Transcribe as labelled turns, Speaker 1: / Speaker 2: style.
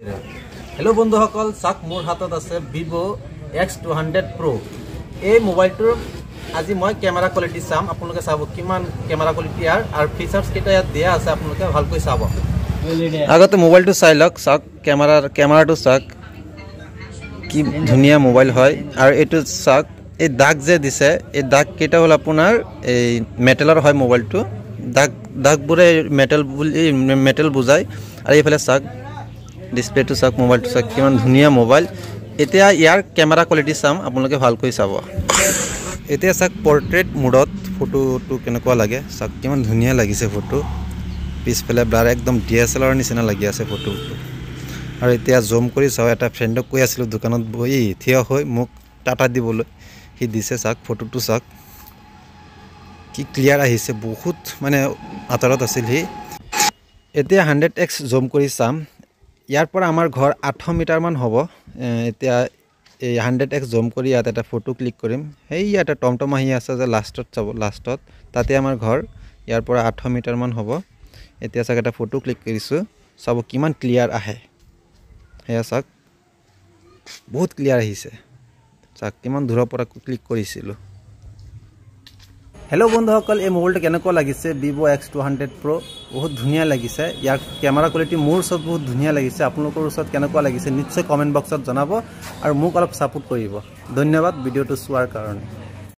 Speaker 1: hello बंधुসকল চাক মোৰ হাতত আছে Vivo X200 Pro এই মোবাইলটোৰ আজি মই ক্যামেৰা কোৱালিটি চাম আপোনালোকে চাব কিমান ক্যামেৰা কোৱালিটি আৰু ফিচাৰ্স কেটা ইয়াত দিয়া আছে আপোনালোকে ভালকৈ চাব আগতে মোবাইলটো চাই লওক চাক ক্যামেৰাটো চাক কি ধুনিয়া মোবাইল হয় আৰু এটো চাক এই দাগ যে দিছে এই দাগ কেটা হল আপোনাৰ এই মেটালৰ হয় মোবাইলটো দাগবোৰে মেটাল বুজায় আৰু এইফালে চাক ডিসপ্লে তো চাক মোবাইল তো চাক কিমান ধুনিয়া মোবাইল এতিয়া ইয়াৰ ক্যামেৰা কোৱালিটি চাম আপোনালোকে ভালকৈ চাব এতিয়া চাক পোৰ্ট্ৰেট মোডত ফটোটো কেনেকুৱা লাগে চাক কিমান ধুনিয়া লাগিছে ফটো পিছফালে ব্লাৰ একদম DSLR নিচিনা লাগি আছে ফটোটো আৰু এতিয়া জুম কৰি চাও এটা ফ্ৰেণ্ডক কৈ আছিল দোকানত বহি থিয় হৈ মোক টাটা দিবলৈ হি দিছে চাক ফটোটো চাক কি ক্লিয়াৰ আহিছে বহুত মানে আতৰত আছিল হি এতিয়া 100x জুম কৰি চাম ইয়াৰ পৰা আমাৰ ঘৰ 8 মিটাৰ মান হ'ব এতিয়া এই 100x জুম কৰি ইয়াত এটা ফটো ক্লিক কৰিম হেই এটা টমটম আহি আছে যে লাষ্টত চাব লাষ্টত তাতে আমাৰ ঘৰ ইয়াৰ পৰা 8 মিটাৰ মান হ'ব এতিয়া চাক এটা ফটো ক্লিক কৰিছো চাব কিমান ক্লিয়াৰ আহে হেয়া চাক বহুত ক্লিয়াৰ আহিছে চাক কিমান দূৰৰ পৰা ক্লিক কৰিছিলো हेलो बंधुসকল এই মোবাইলটো কেনেকুৱা লাগিছে Vivo X200 Pro বহুত ধুনিয়া লাগিছে ইয়াৰ ক্যামেৰা কোৱালিটি মোৰ ওচৰত বহুত ধুনিয়া লাগিছে আপোনালোকৰ ওচৰত কেনেকুৱা লাগিছে নিশ্চয় কমেন্ট বক্সত জনাব আৰু মোক অলপ সাপোৰ্ট কৰিব ধন্যবাদ ভিডিওটো চোৱাৰ কাৰণে